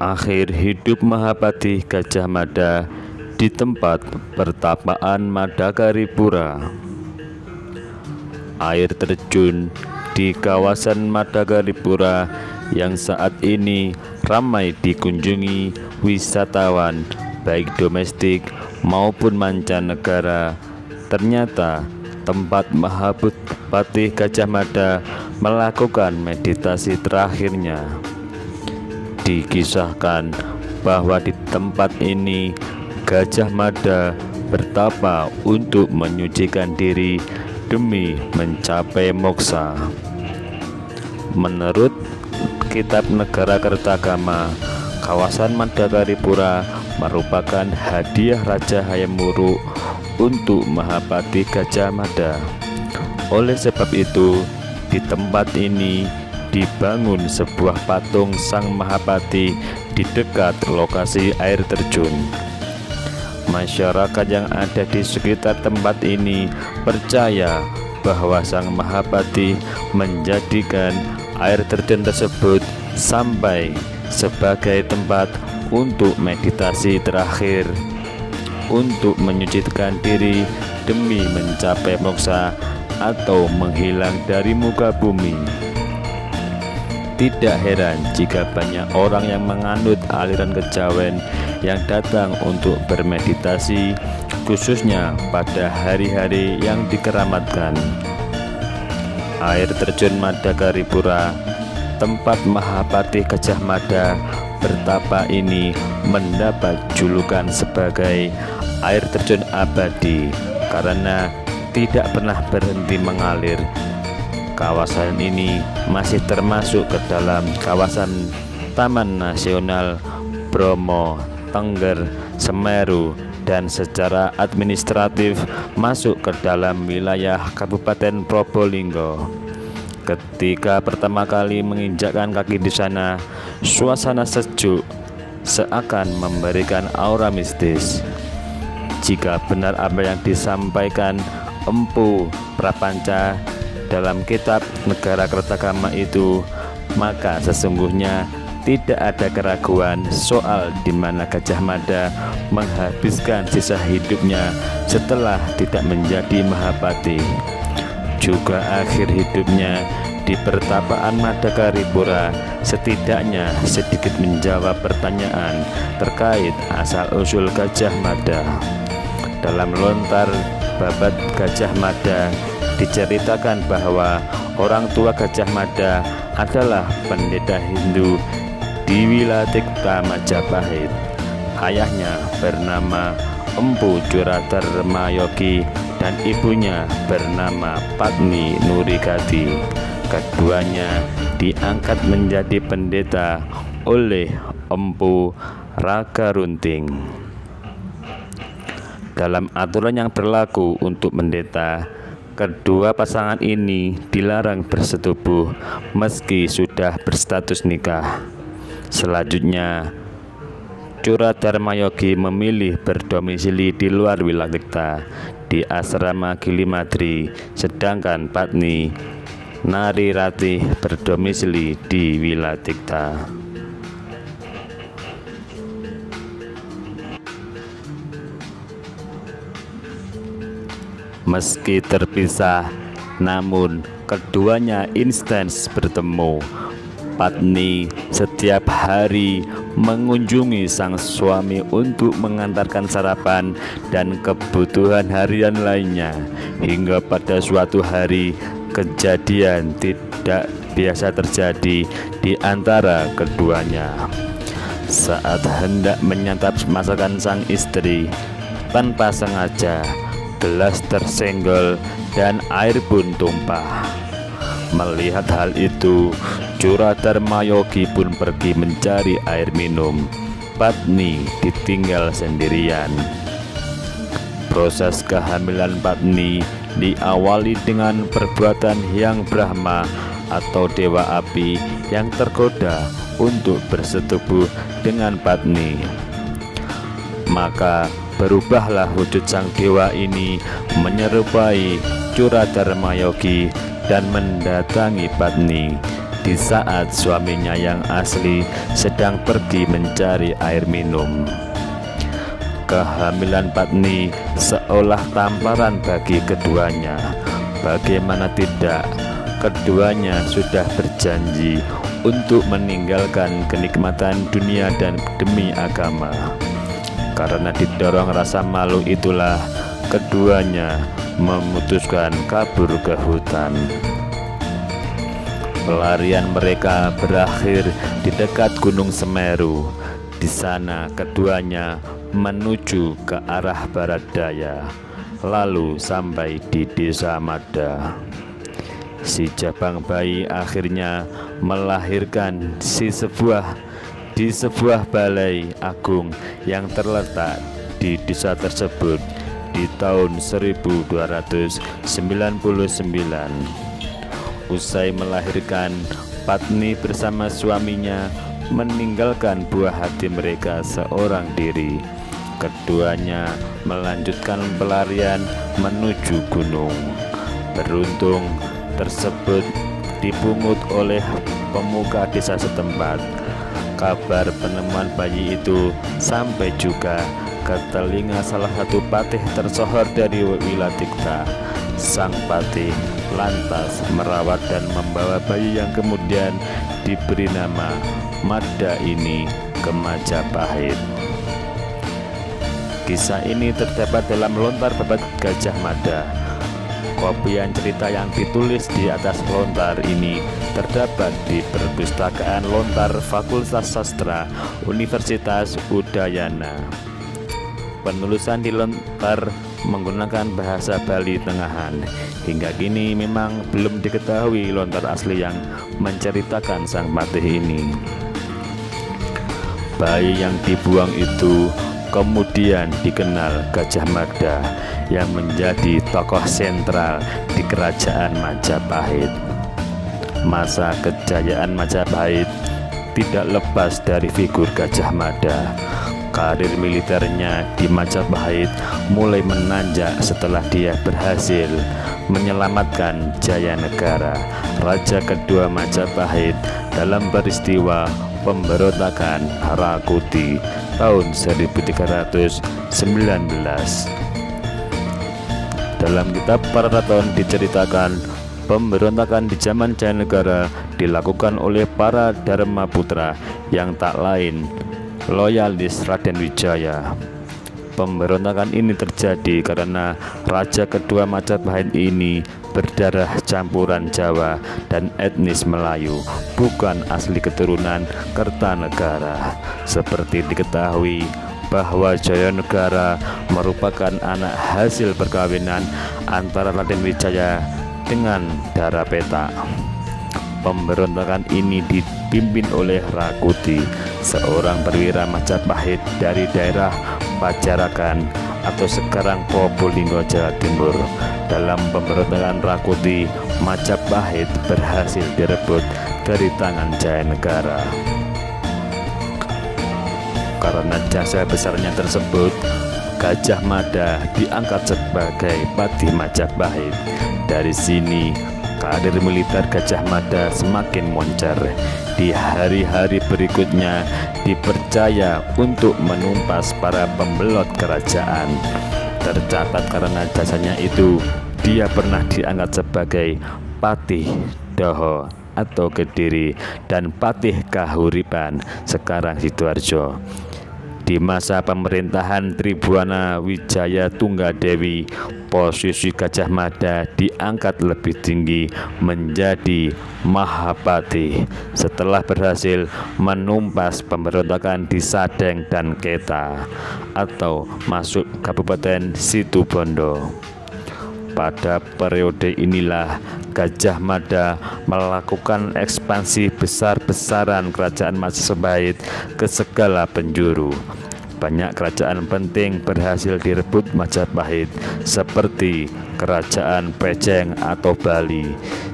Akhir hidup Mahapati Gajah Mada di tempat pertapaan Madakaripura. Air terjun di kawasan Madakaripura yang saat ini ramai dikunjungi wisatawan baik domestik maupun mancanegara, ternyata tempat Mahapati Gajah Mada melakukan meditasi terakhirnya. Dikisahkan bahwa di tempat ini Gajah Mada bertapa untuk menyucikan diri demi mencapai moksa. Menurut Kitab Negara Kertagama, kawasan Madakaripura merupakan hadiah Raja Hayam Wuruk untuk Mahapati Gajah Mada. Oleh sebab itu, di tempat ini dibangun sebuah patung Sang Mahapati di dekat lokasi air terjun. Masyarakat yang ada di sekitar tempat ini percaya bahwa Sang Mahapati menjadikan air terjun tersebut sampai sebagai tempat untuk meditasi terakhir, untuk menyucikan diri demi mencapai moksa atau menghilang dari muka bumi. Tidak heran jika banyak orang yang menganut aliran kejawen yang datang untuk bermeditasi, khususnya pada hari-hari yang dikeramatkan. Air terjun Madakaripura, tempat Mahapati Gajah Mada bertapa ini mendapat julukan sebagai air terjun abadi karena tidak pernah berhenti mengalir. Kawasan ini masih termasuk ke dalam kawasan Taman Nasional Bromo Tengger Semeru dan secara administratif masuk ke dalam wilayah Kabupaten Probolinggo. Ketika pertama kali menginjakkan kaki di sana, suasana sejuk seakan memberikan aura mistis. Jika benar apa yang disampaikan Empu Prapanca dalam Kitab Negara Kertagama itu, maka sesungguhnya tidak ada keraguan soal di mana Gajah Mada menghabiskan sisa hidupnya setelah tidak menjadi Mahapati. Juga akhir hidupnya di pertapaan Madakaripura setidaknya sedikit menjawab pertanyaan terkait asal-usul Gajah Mada. Dalam lontar babat Gajah Mada diceritakan bahwa orang tua Gajah Mada adalah pendeta Hindu di Wilatikta Majapahit. Ayahnya bernama Empu Curadarmayogi dan ibunya bernama Patni Nurigati. Keduanya diangkat menjadi pendeta oleh Empu Ragarunting. Dalam aturan yang berlaku untuk pendeta, kedua pasangan ini dilarang bersetubuh meski sudah berstatus nikah. Selanjutnya, Curadarmayogi memilih berdomisili di luar Wilatikta di asrama Gilimadri, sedangkan Patni Narirati berdomisili di Wilatikta. Meski terpisah, namun keduanya intens bertemu. Patni setiap hari mengunjungi sang suami untuk mengantarkan sarapan dan kebutuhan harian lainnya. Hingga pada suatu hari, kejadian tidak biasa terjadi di antara keduanya. Saat hendak menyantap masakan sang istri, tanpa sengaja gelas tersenggol dan air pun tumpah. Melihat hal itu, Curadarmayogi pun pergi mencari air minum. Patni ditinggal sendirian. Proses kehamilan Patni diawali dengan perbuatan Hyang Brahma atau dewa api yang tergoda untuk bersetubuh dengan Patni. Maka berubahlah wujud sang dewa ini menyerupai Curadarmayogi dan mendatangi Patni. di saat suaminya yang asli sedang pergi mencari air minum. Kehamilan Patni seolah tamparan bagi keduanya. Bagaimana tidak, keduanya sudah berjanji untuk meninggalkan kenikmatan dunia dan demi agama. Karena didorong rasa malu itulah keduanya memutuskan kabur ke hutan. Pelarian mereka berakhir di dekat Gunung Semeru. Di sana keduanya menuju ke arah barat daya, lalu sampai di desa Mada. Si jabang bayi akhirnya melahirkan di sebuah balai agung yang terletak di desa tersebut di tahun 1299. Usai melahirkan, Patni bersama suaminya meninggalkan buah hati mereka seorang diri. Keduanya melanjutkan pelarian menuju gunung. Beruntung tersebut dipungut oleh pemuka desa setempat. Kabar penemuan bayi itu sampai juga ke telinga salah satu patih tersohor dari Wilatikta. Sang patih lantas merawat dan membawa bayi yang kemudian diberi nama Mada ini ke Majapahit. Kisah ini terdapat dalam lontar babat Gajah Mada. Kopian cerita yang ditulis di atas lontar ini terdapat di Perpustakaan Lontar Fakultas Sastra Universitas Udayana. Penulisan di lontar menggunakan bahasa Bali Tengahan. Hingga kini memang belum diketahui lontar asli yang menceritakan sang patih ini. Bayi yang dibuang itu kemudian dikenal Gajah Mada yang menjadi tokoh sentral di kerajaan Majapahit. Masa kejayaan Majapahit tidak lepas dari figur Gajah Mada. Karir militernya di Majapahit mulai menanjak setelah dia berhasil menyelamatkan Jayanegara, raja kedua Majapahit, dalam peristiwa pemberontakan Harakuti tahun 1319. Dalam kitab Paraton diceritakan pemberontakan di zaman Jayanegara dilakukan oleh para Dharma Putra yang tak lain loyalis Raden Wijaya. Pemberontakan ini terjadi karena raja kedua Majapahit ini berdarah campuran Jawa dan etnis Melayu, bukan asli keturunan Kertanegara. Seperti diketahui bahwa Jayanegara merupakan anak hasil perkawinan antara Raden Wijaya dengan Darapeta. Pemberontakan ini dipimpin oleh Rakuti, seorang perwira Majapahit dari daerah Pajarakan atau sekarang Probolinggo, Jawa Timur. Dalam pemberontakan Rakuti, Majapahit berhasil direbut dari tangan Jayanegara. Karena jasa besarnya tersebut, Gajah Mada diangkat sebagai patih Majapahit. Dari sini karir militer Gajah Mada semakin moncer. Di hari-hari berikutnya dipercaya untuk menumpas para pembelot kerajaan. Tercatat karena jasanya itu, dia pernah diangkat sebagai patih Doho atau Kediri dan patih Kahuripan, sekarang Sidoarjo. Di masa pemerintahan Tribhuwana Wijaya Tunggadewi, posisi Gajah Mada diangkat lebih tinggi menjadi Mahapatih setelah berhasil menumpas pemberontakan di Sadeng dan Keta atau masuk Kabupaten Situbondo. Pada periode inilah Gajah Mada melakukan ekspansi besar-besaran kerajaan Majapahit ke segala penjuru. Banyak kerajaan penting berhasil direbut Majapahit, seperti Kerajaan Pejeng atau Bali,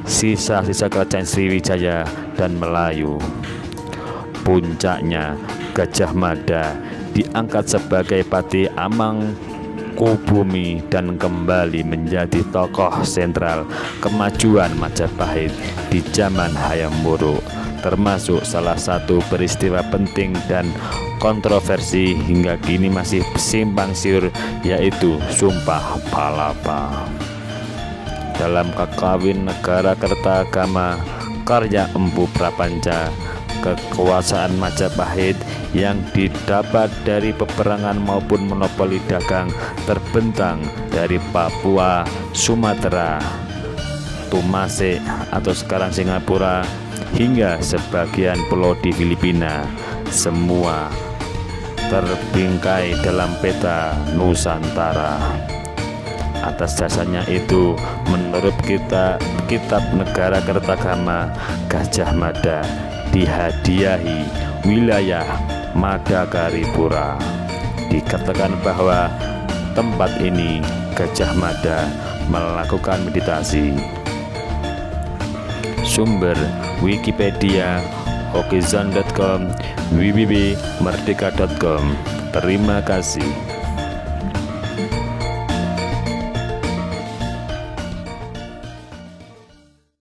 sisa-sisa Kerajaan Sriwijaya dan Melayu. Puncaknya, Gajah Mada diangkat sebagai patih Mangkubumi dan kembali menjadi tokoh sentral kemajuan Majapahit di zaman Hayam Wuruk, termasuk salah satu peristiwa penting dan kontroversi hingga kini masih simpang siur, yaitu Sumpah Palapa. Dalam Kakawin Negara Kertagama karya Empu Prapanca, kekuasaan Majapahit yang didapat dari peperangan maupun monopoli dagang terbentang dari Papua, Sumatera, Tumasik atau sekarang Singapura, hingga sebagian pulau di Filipina, semua terbingkai dalam peta Nusantara. Atas dasarnya itu, menurut kitab Negara Kertagama, Gajah Mada dihadiahi wilayah Madakaripura. Dikatakan bahwa tempat ini Gajah Mada melakukan meditasi. Sumber Wikipedia, okizon.com, www.merdeka.com. Terima kasih.